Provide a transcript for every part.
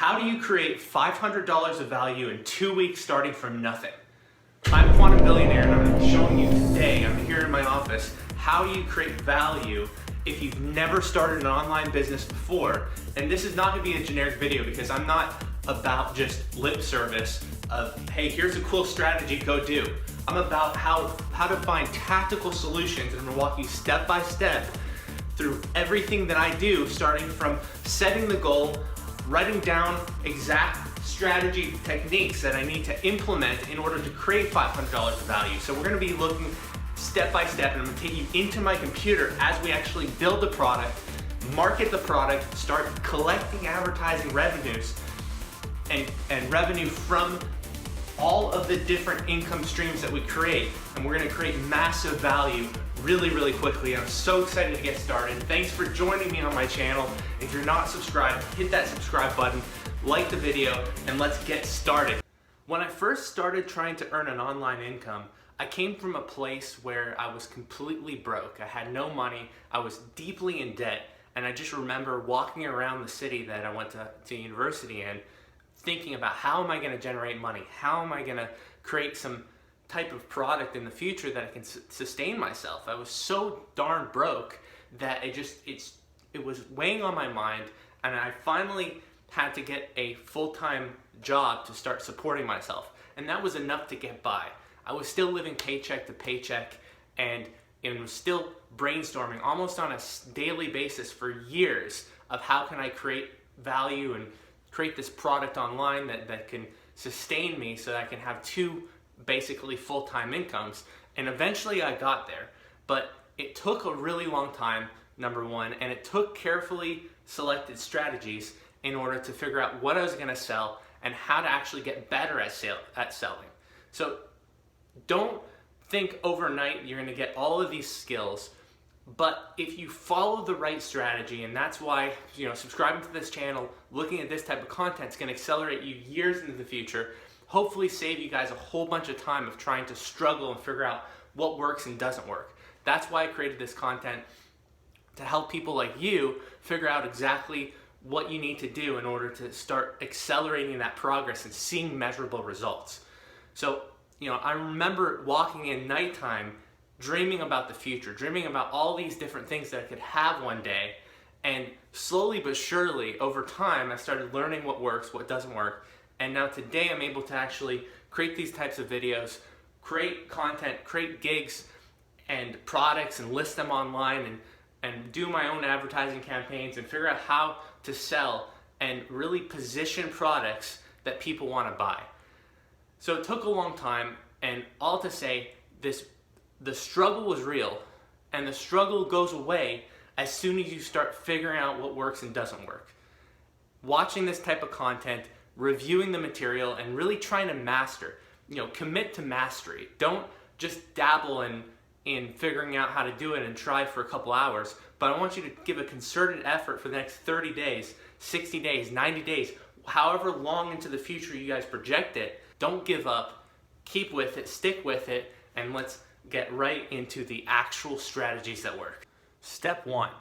How do you create $500 of value in 2 weeks starting from nothing? I'm Quantum Billionaire and I'm showing you today, I'm here in my office, how do you create value if you've never started an online business before. And this is not going to be a generic video because I'm not about just lip service of, hey, here's a cool strategy, go do. I'm about how to find tactical solutions, and I'm going to walk you step by step through everything that I do, starting from setting the goal, writing down exact strategy techniques that I need to implement in order to create $500 of value. So we're going to be looking step by step, and I'm going to take you into my computer as we actually build the product, market the product, start collecting advertising revenues and revenue from all of the different income streams that we create. And we're going to create massive value really quickly. I'm so excited to get started. Thanks for joining me on my channel. If you're not subscribed, hit that subscribe button, like the video, and let's get started. When I first started trying to earn an online income, I came from a place where I was completely broke. I had no money, I was deeply in debt, and I just remember walking around the city that I went to university in, thinking about how am I going to generate money? How am I going to create some type of product in the future that I can sustain myself? I was so darn broke that it was weighing on my mind, and I finally had to get a full-time job to start supporting myself, and that was enough to get by. I was still living paycheck to paycheck and was still brainstorming almost on a daily basis for years of how can I create value and create this product online that can sustain me so that I can have two basically full-time incomes. And eventually I got there, but it took a really long time, number one, and it took carefully selected strategies in order to figure out what I was going to sell and how to actually get better at selling. So don't think overnight you're going to get all of these skills, but if you follow the right strategy, and that's why, subscribing to this channel, looking at this type of content is going to accelerate you years into the future, hopefully save you guys a whole bunch of time of trying to struggle and figure out what works and doesn't work. That's why I created this content, to help people like you figure out exactly what you need to do in order to start accelerating that progress and seeing measurable results. So, I remember walking in nighttime dreaming about the future, dreaming about all these different things that I could have one day, and slowly but surely over time I started learning what works, what doesn't work, and now today I'm able to actually create these types of videos, create content, create gigs and products and list them online and do my own advertising campaigns and figure out how to sell and really position products that people want to buy. So it took a long time, and all to say, the struggle was real, and the struggle goes away as soon as you start figuring out what works and doesn't work. Watching this type of content, reviewing the material, and really trying to master, commit to mastery. Don't just dabble in figuring out how to do it and try for a couple hours, but I want you to give a concerted effort for the next 30 days, 60 days, 90 days, however long into the future you guys project it. Don't give up, keep with it, stick with it, and let's get right into the actual strategies that work. Step one,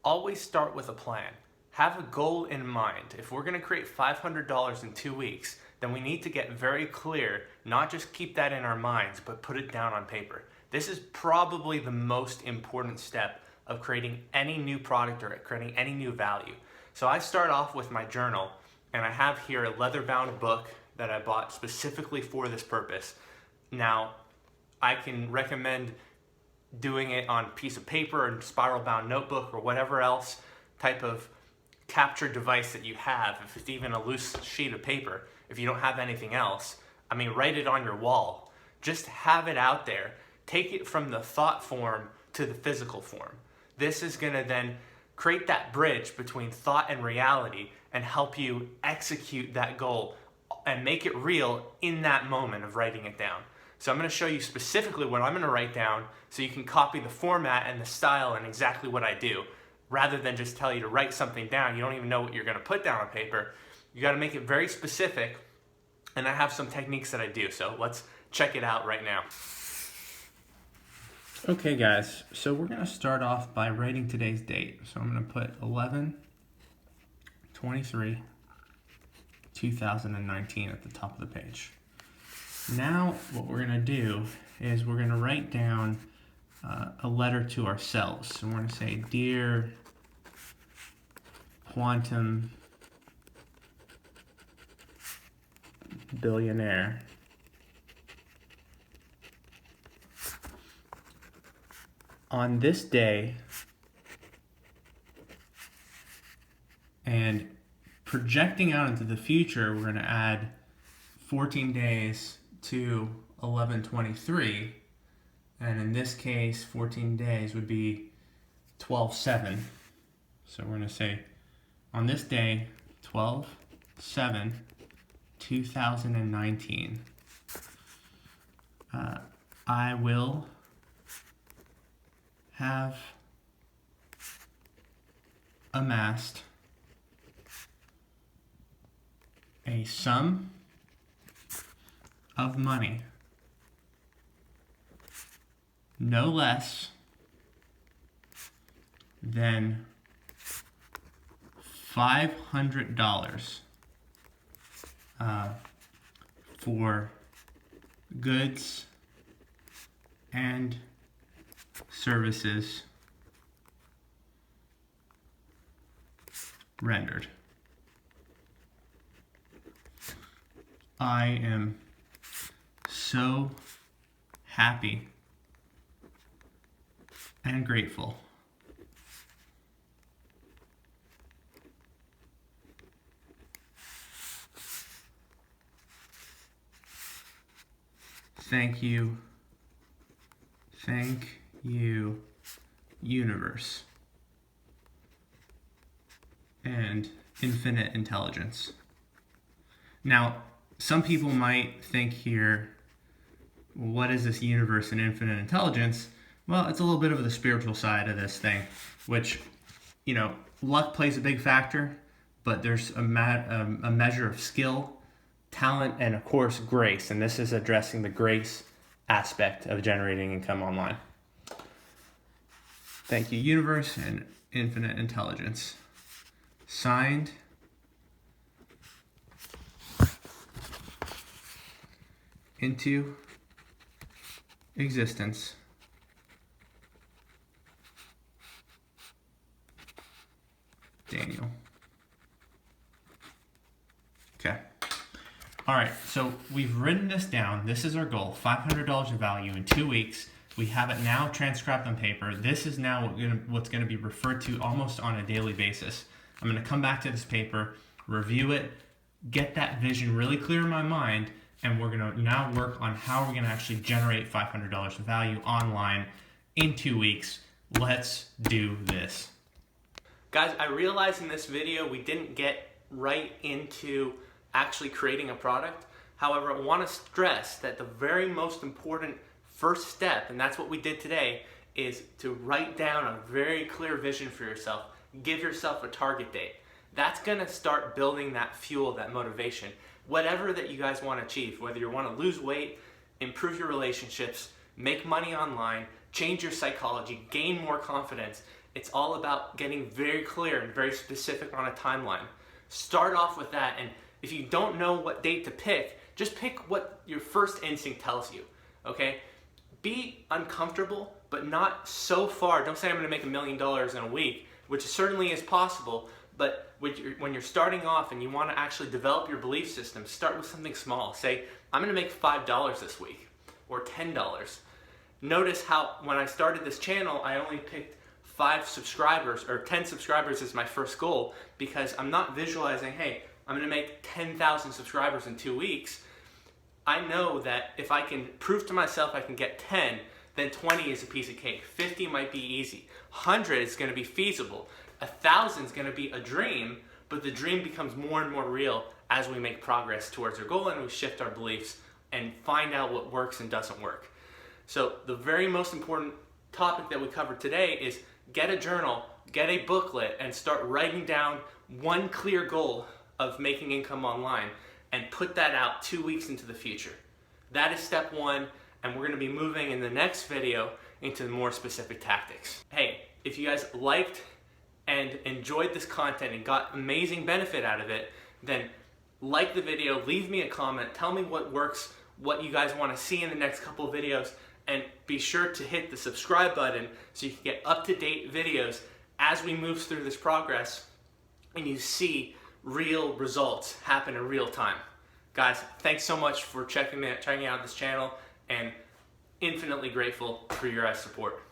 always start with a plan. Have a goal in mind. If we're gonna create $500 in 2 weeks, then we need to get very clear, not just keep that in our minds, but put it down on paper. This is probably the most important step of creating any new product or creating any new value. So I start off with my journal, and I have here a leather-bound book that I bought specifically for this purpose. Now, I can recommend doing it on a piece of paper and spiral-bound notebook or whatever else type of capture device that you have, if it's even a loose sheet of paper. If you don't have anything else, write it on your wall. Just have it out there. Take it from the thought form to the physical form. This is gonna then create that bridge between thought and reality and help you execute that goal and make it real in that moment of writing it down. So I'm going to show you specifically what I'm going to write down so you can copy the format and the style and exactly what I do, rather than just tell you to write something down. You don't even know what you're going to put down on paper. You got to make it very specific, and I have some techniques that I do. So let's check it out right now. Okay guys, so we're going to start off by writing today's date. So I'm going to put 11/23 2019 at the top of the page. Now what we're going to do is we're going to write down a letter to ourselves. And we're going to say, Dear Quantum Billionaire, on this day, and projecting out into the future, we're going to add 14 days to 11/23, and in this case 14 days would be 12/7. So we're going to say, on this day, 12/7/2019, I will have amassed a sum of money no less than $500 for goods and services rendered. I am so happy and grateful Thank you, universe and infinite intelligence. Now, some people might think here, what is this universe and infinite intelligence? Well, it's a little bit of the spiritual side of this thing, which, luck plays a big factor, but there's a measure of skill, talent, and of course, grace. And this is addressing the grace aspect of generating income online. Thank you, universe and infinite intelligence. Signed, into existence, Daniel. Okay. All right, so we've written this down. This is our goal, $500 of value in 2 weeks. We have it now transcribed on paper. This is now what's going to be referred to almost on a daily basis. I'm going to come back to this paper, review it, get that vision really clear in my mind, and we're going to now work on how we're going to actually generate $500 of value online in 2 weeks. Let's do this. Guys, I realize in this video we didn't get right into actually creating a product. However, I want to stress that the very most important first step, and that's what we did today, is to write down a very clear vision for yourself. Give yourself a target date. That's going to start building that fuel, that motivation. Whatever that you guys want to achieve, whether you want to lose weight, improve your relationships, make money online, change your psychology, gain more confidence, it's all about getting very clear and very specific on a timeline. Start off with that, and if you don't know what date to pick, just pick what your first instinct tells you, okay? Be uncomfortable, but not so far. Don't say I'm gonna make $1 million in a week, which certainly is possible, but when you're starting off and you wanna actually develop your belief system, start with something small. Say, I'm gonna make $5 this week, or $10. Notice how when I started this channel, I only picked 5 subscribers, or 10 subscribers is my first goal, because I'm not visualizing, hey, I'm gonna make 10,000 subscribers in 2 weeks. I know that if I can prove to myself I can get 10, then 20 is a piece of cake. 50 might be easy. 100 is gonna be feasible. 1,000 is gonna be a dream, but the dream becomes more and more real as we make progress towards our goal and we shift our beliefs and find out what works and doesn't work. So the very most important topic that we covered today is get a journal, get a booklet, and start writing down one clear goal of making income online and put that out 2 weeks into the future. That is step 1, and we're gonna be moving in the next video into more specific tactics. Hey, if you guys liked and enjoyed this content and got amazing benefit out of it, then like the video, leave me a comment, tell me what works, what you guys want to see in the next couple of videos, and be sure to hit the subscribe button so you can get up-to-date videos as we move through this progress and you see real results happen in real time. Guys, thanks so much for checking out this channel, and infinitely grateful for your guys' support.